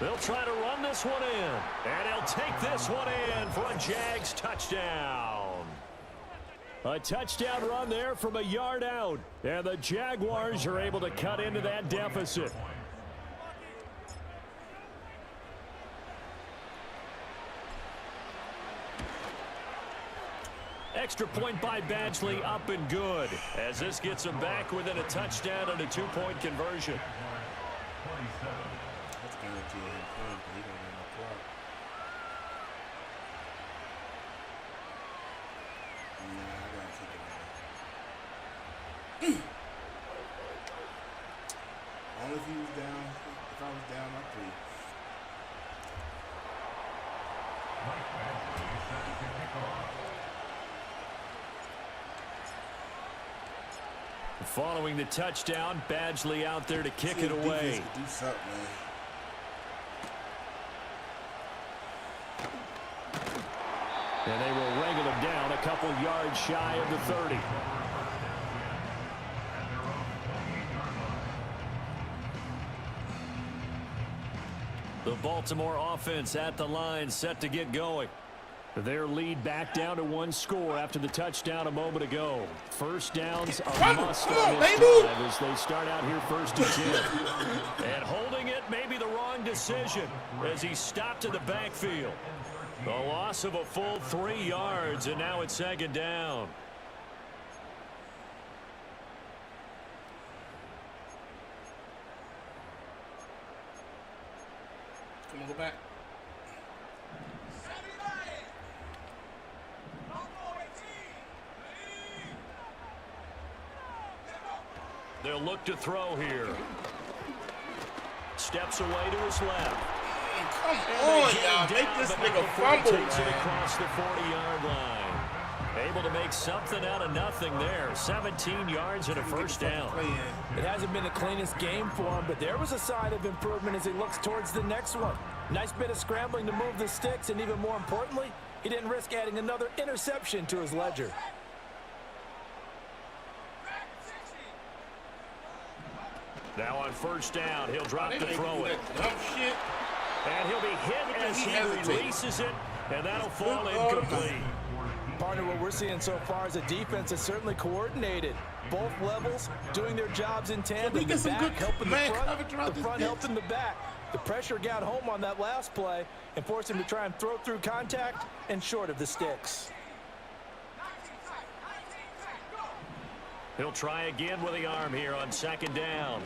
They'll try to run this one in. And he'll take this one in for a Jags touchdown. A touchdown run there from a yard out. And the Jaguars are able to cut into that deficit. Extra point by Badgley, up and good. As this gets them back within a touchdown and a 2-point conversion. That's guaranteed him point, but he don't have no clock. Nah, I gotta keep it on. Only if he was down. If I was down, I'd play. Following the touchdown, Badgley out there to kick See it if away. defense could do something, man. And they will wrangle him down a couple yards shy of the 30. The Baltimore offense at the line, set to get going. Their lead back down to 1 score after the touchdown a moment ago. First downs a must on this drive as they start out here 1st and 10. And holding it may be the wrong decision as he stopped in the backfield. The loss of a full 3 yards, and now it's 2nd down. Come on, go back. They'll look to throw here. Steps away to his left. Come on, y'all. Make this nigga fumble, Takes it man. across the 40-yard line. Able to make something out of nothing there. 17 yards and a first down. It hasn't been the cleanest game for him, but there was a sign of improvement as he looks towards the next one. Nice bit of scrambling to move the sticks, and even more importantly, he didn't risk adding another interception to his ledger. Now on first down, he'll drop to throw it. Dumb shit. And he'll be hit as he releases it, and that'll fall incomplete. Partner, what we're seeing so far is a defense that's certainly coordinated. Both levels doing their jobs in tandem. The back helping the front helping the back. The pressure got home on that last play and forced him to try and throw through contact and short of the sticks. He'll try again with the arm here on 2nd down.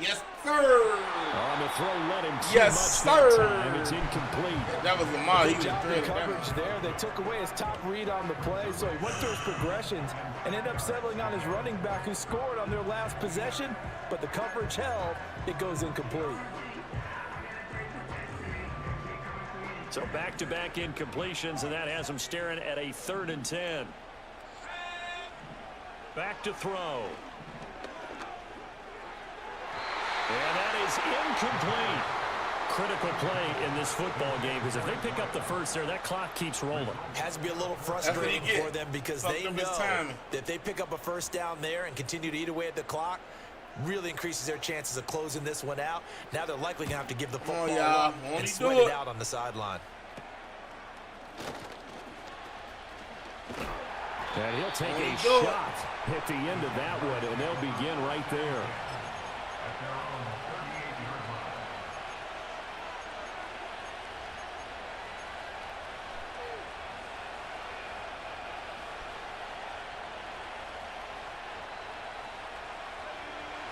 Yes, sir. On the throw, let him too Yes, much sir. that time. It's incomplete. That was Lamar. He Good job was in coverage there. They took away his top read on the play, so he went through his progressions and ended up settling on his running back who scored on their last possession, but the coverage held. It goes incomplete. So back-to-back incompletions, and that has him staring at a 3rd and 10. Back to throw. And that is incomplete. Critical play in this football game, because if they pick up the first there, that clock keeps rolling. Has to be a little frustrating for them because they know that if they pick up a first down there and continue to eat away at the clock, really increases their chances of closing this one out. Now they're likely going to have to give the football up and sweat it out on the sideline. And he'll take a shot at the end of that one, and they'll begin right there.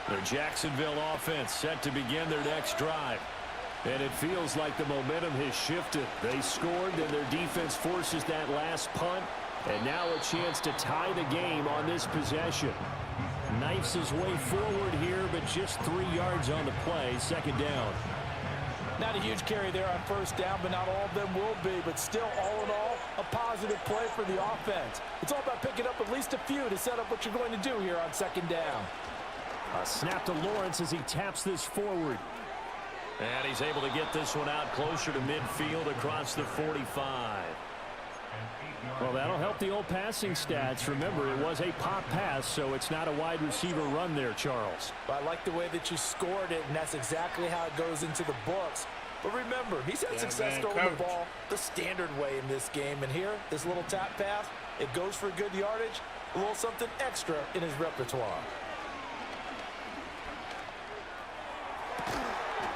The Jacksonville offense set to begin their next drive. And it feels like the momentum has shifted. They scored, and their defense forces that last punt. And now a chance to tie the game on this possession. Knifes his way forward here, but just 3 yards on the play. 2nd down. Not a huge carry there on first down, but not all of them will be. But still, all in all, a positive play for the offense. It's all about picking up at least a few to set up what you're going to do here on 2nd down. A snap to Lawrence as he taps this forward. And he's able to get this one out closer to midfield across the 45. Well, that'll help the old passing stats. Remember, it was a pop pass, so it's not a wide receiver run there, Charles. I like the way that you scored it, and that's exactly how it goes into the books. But remember, he's had success throwing the ball the standard way in this game. And here, this little tap pass, it goes for good yardage, a little something extra in his repertoire.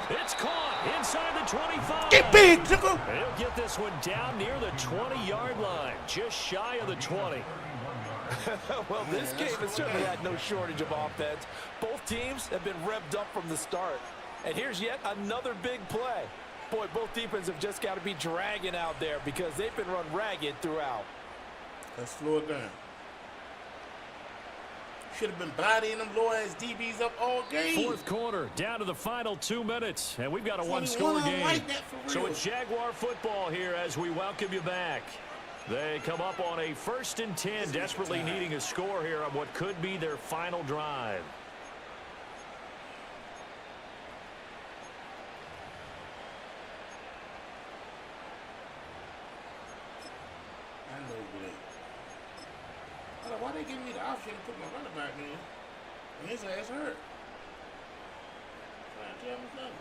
It's caught inside the 25. Get big, Tickle. He'll get this one down near the 20-yard line, just shy of the 20. Well, this game has certainly had no shortage of offense. Both teams have been revved up from the start. And here's yet another big play. Boy, both defenses have just got to be dragging out there because they've been run ragged throughout. Let's slow it down. Should have been bodying them low-ass DBs up all game. 4th quarter, down to the final 2 minutes, and we've got a one-score game. Like that for real. So it's Jaguar football here as we welcome you back. They come up on a 1st and 10, desperately needing a score here on what could be their final drive. I know, but why they give me the option to put my running back in? And his ass hurt. Trying to tell me something.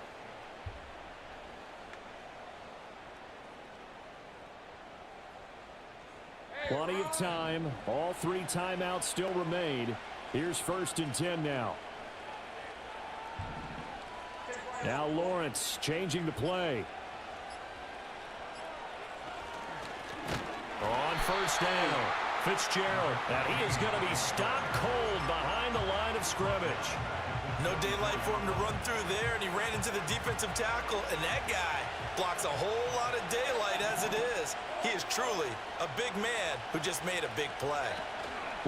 Plenty of time. All 3 timeouts still remain. Here's 1st and 10 now. Now Lawrence changing the play. On 1st down, Fitzgerald. And he is going to be stopped cold behind the line of scrimmage. No daylight for him to run through there, and he ran into the defensive tackle, and that guy blocks a whole lot of daylight as it is. He is truly a big man who just made a big play.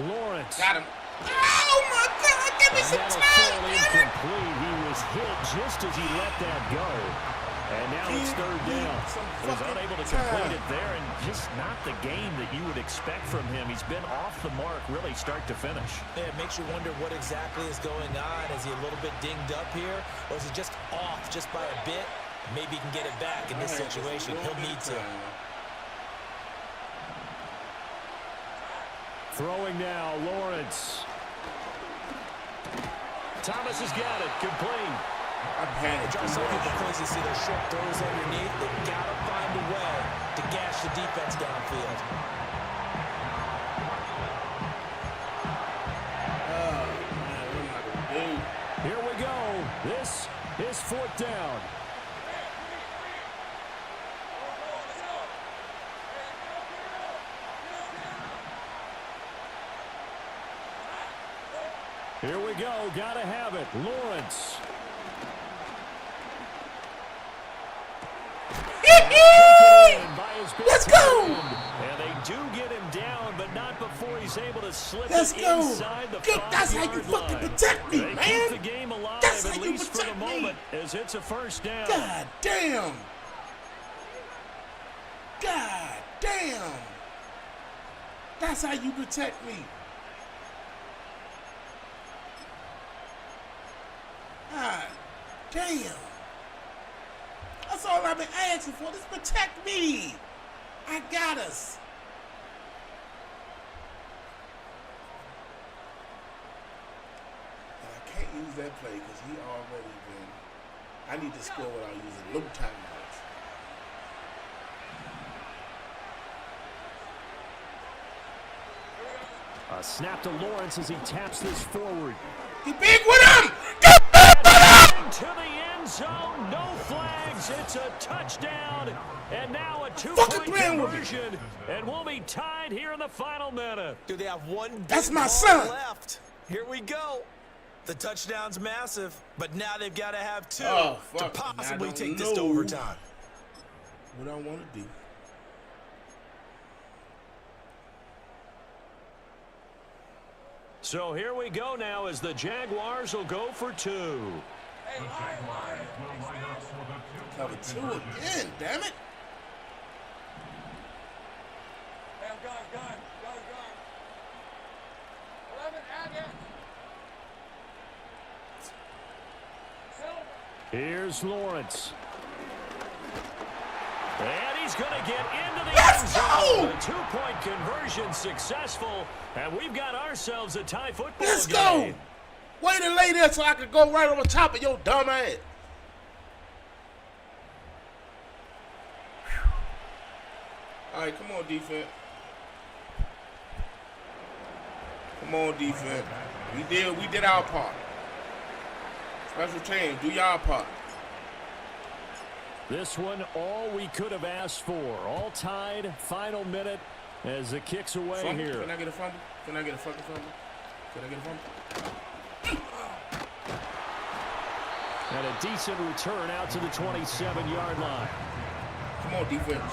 Lawrence. Got him. Oh, my God. Give me some time. Incomplete. He was hit just as he let that go. And now it's 3rd down. He was unable to complete it there, and just not the game that you would expect from him. He's been off the mark really start to finish. Yeah, it makes you wonder what exactly is going on. Is he a little bit dinged up here, or is he just off just by a bit? Maybe he can get it back in this situation. He'll need to. Throwing now, Lawrence. Thomas has got it. Complete. It drives some people crazy to see those short throws underneath. They've got to find a way to gash the defense downfield. Here we go. This is 4th down. Here we go. Got to have it. Lawrence. Let's go! And they do get him down, but not before he's able to slip Let's it go. inside the Good. That's how you 5-yard fucking line. protect me, They man. keep the game alive, That's at how you least for the protect me. moment, as it's a 1st down. God damn. God damn. That's how you protect me. God damn. That's all I've been asking for. Just protect me. I got us. And I can't use that play because he already been. I need to score without using low timeouts. A snap to Lawrence as he taps this forward. He big with him. To the end zone, no flags. It's a touchdown, and now a 2-point conversion, and we'll be tied here in the final minute. Do they have one? That's my ball son. left. Here we go. The touchdown's massive, but now they've got to have 2 Oh, to fuck. possibly I take don't this to know overtime. what I want to do. So here we go now as the Jaguars will go for 2. Cover 2 again, damn it. Here's Lawrence. And he's going to get into the Let's end zone. go! A 2-point conversion successful, and we've got ourselves a tie football Let's game. go. Wait and lay there so I can go right over top of your dumb ass. All right, come on, defense. Come on, defense. We did our part. Special teams, do y'all part. This one, all we could have asked for. All tied, final minute as the kick's away Fumble? here. Can I get a fumble? Can I get a fucking fumble? Can I get a fumble? And a decent return out to the 27-yard line. Come on, defense.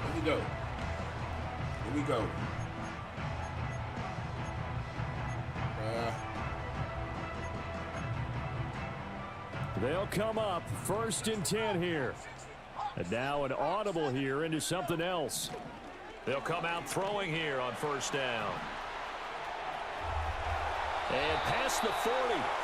Here we go. Here we go. They'll come up 1st and 10 here. And now an audible here into something else. They'll come out throwing here on 1st down. And past the 40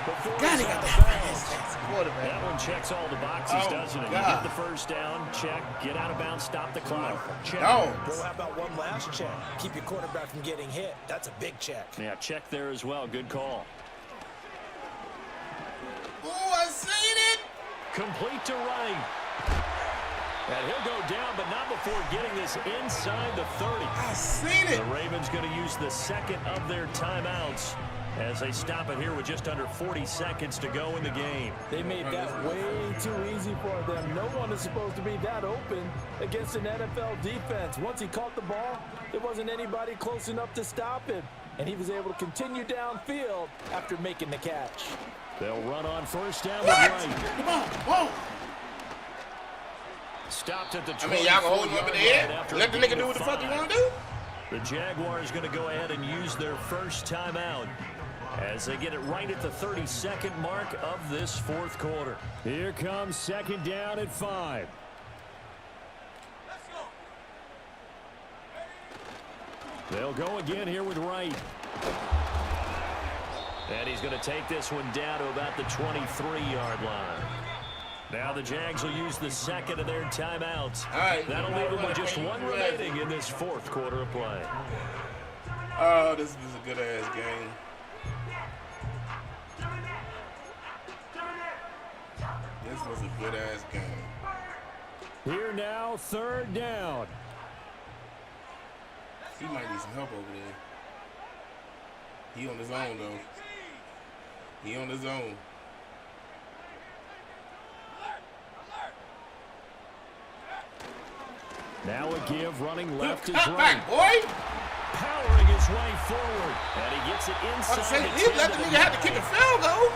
before God, he he's got out of that bounds. quarterback. That one checks all the boxes, Oh, doesn't it? You God. get the 1st down, check, get out of bounds, stop the clock, check. No. Well, how about one last check? Keep your quarterback from getting hit. That's a big check. Yeah, check there as well. Good call. Oh, I seen it. Complete to right. And he'll go down, but not before getting this inside the 30. I seen it. The Ravens going to use the second of their timeouts as they stop it here with just under 40 seconds to go in the game. They made that way too easy for them. No one is supposed to be that open against an NFL defense. Once he caught the ball, there wasn't anybody close enough to stop him. And he was able to continue downfield after making the catch. They'll run on first down with What? Wright. Come on, whoa. Stopped at the 24. I mean, y'all gonna hold him up in the air? Let the nigga do what the fuck he wanna do? The Jaguars going to go ahead and use their first timeout as they get it right at the 32nd mark of this fourth quarter. Here comes second down at 5. They'll go again here with Wright. And he's going to take this one down to about the 23-yard line. Now the Jags will use the second of their timeouts. Right. That'll leave them with just one remaining in this fourth quarter of play. Oh, this was a good-ass game. This was a good-ass game. Here now, third down. He might need some help over there. He on his own, though. He on his own. Now a give, running left is Cut Wright. back, boy! Powering his way forward. And he gets it inside. He let the nigga have to kick a field goal.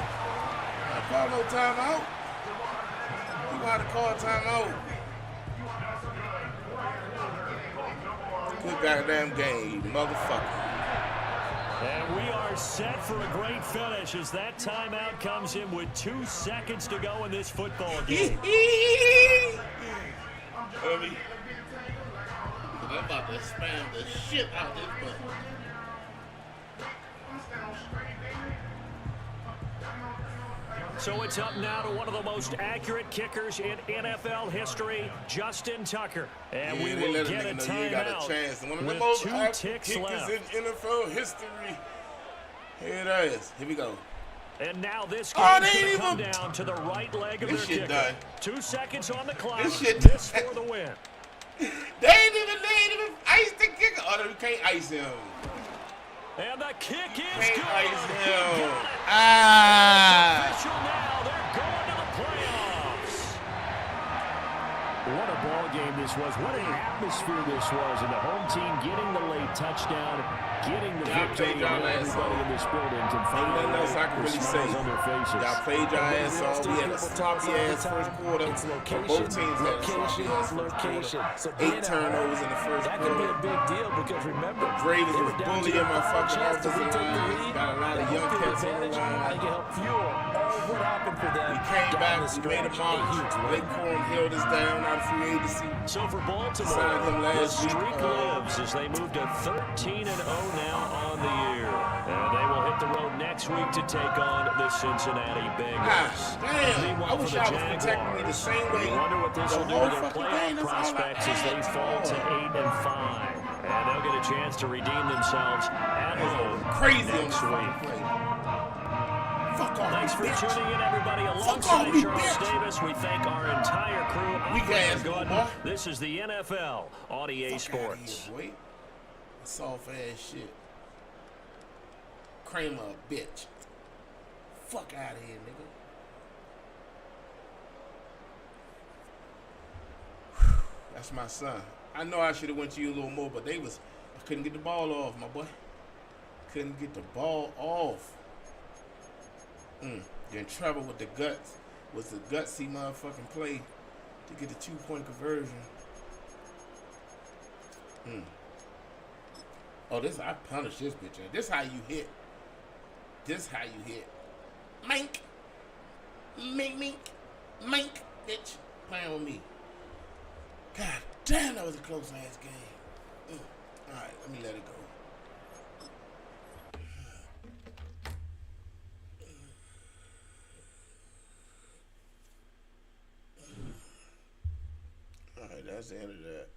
I call no timeout. He gonna have to call a timeout. Good goddamn game, you motherfucker. And we are set for a great finish as that timeout comes in with 2 seconds to go in this football game. I'm about to spam the shit out this button. So it's up now to one of the most accurate kickers in NFL history, Justin Tucker. And we will get a timeout One of the with most 2 accurate ticks kickers left. in NFL history. Here it is. Here we go. And now this Oh, game's they going ain't to come even- down to the right leg of This their shit kicker. done. 2 seconds on the clock. This shit This done. for the win. They ain't even ice the kicker. Oh, you can't ice him. And the kick is Can't good. ice He him. got it. Ah. Official now. They're going to the playoffs. What a ball game this was. What an atmosphere this was. And the home team getting the late touchdown, getting the Y'all victory. played y'all And ass everybody off. in this building can Ain't find nothing else I can the really smiles say. on their faces. Y'all played your ass off. We had a sloppy ass first quarter. It's location, Both teams had a sloppy ass first location. quarter. So 8 turnovers in the first that could be quarter. a big deal because remember, Ravens they was were down bullying to my fucking chance to offensive retake the line. lead. Got a lot of They young took cats on the advantage. I line. think it helped fuel all what happened for them. We came down back, the we made a stretch. march. huge win. Blake Corum held us down out of free agency. So for Baltimore, Signed him the last week. streak lives as they move to 13-0 now on the year. And they will hit the road next week to take on the Cincinnati Bengals. Gosh, damn. Meanwhile, I wish for the y'all was protecting me the same way. you wonder what this the will do whole to their fucking playoff game. That's all I prospects as they asked fall to for. 8-5. And they'll get a chance to redeem themselves at home Crazy on next this week. fucking play. Fuck off, Thanks for bitch. tuning in, everybody. Fuck Alongside off, you Charles bitch. Davis, we thank our entire crew. Weak ass Good. boy. This is the NFL on EA Fuck outta Sports. here, boy. Soft ass shit. Kramer, bitch. Fuck out of here, nigga. That's my son. I know I should have went to you a little more, but I couldn't get the ball off, my boy. Couldn't get the ball off. You're in trouble with the guts. Was the gutsy motherfucking play to get the 2-point conversion. Oh, I punish this bitch. This how you hit. This how you hit. Mink. Mink, mink. Mink, bitch. Playing with me. God damn, that was a close ass game. Alright, let me let it go. Alright, that's the end of that.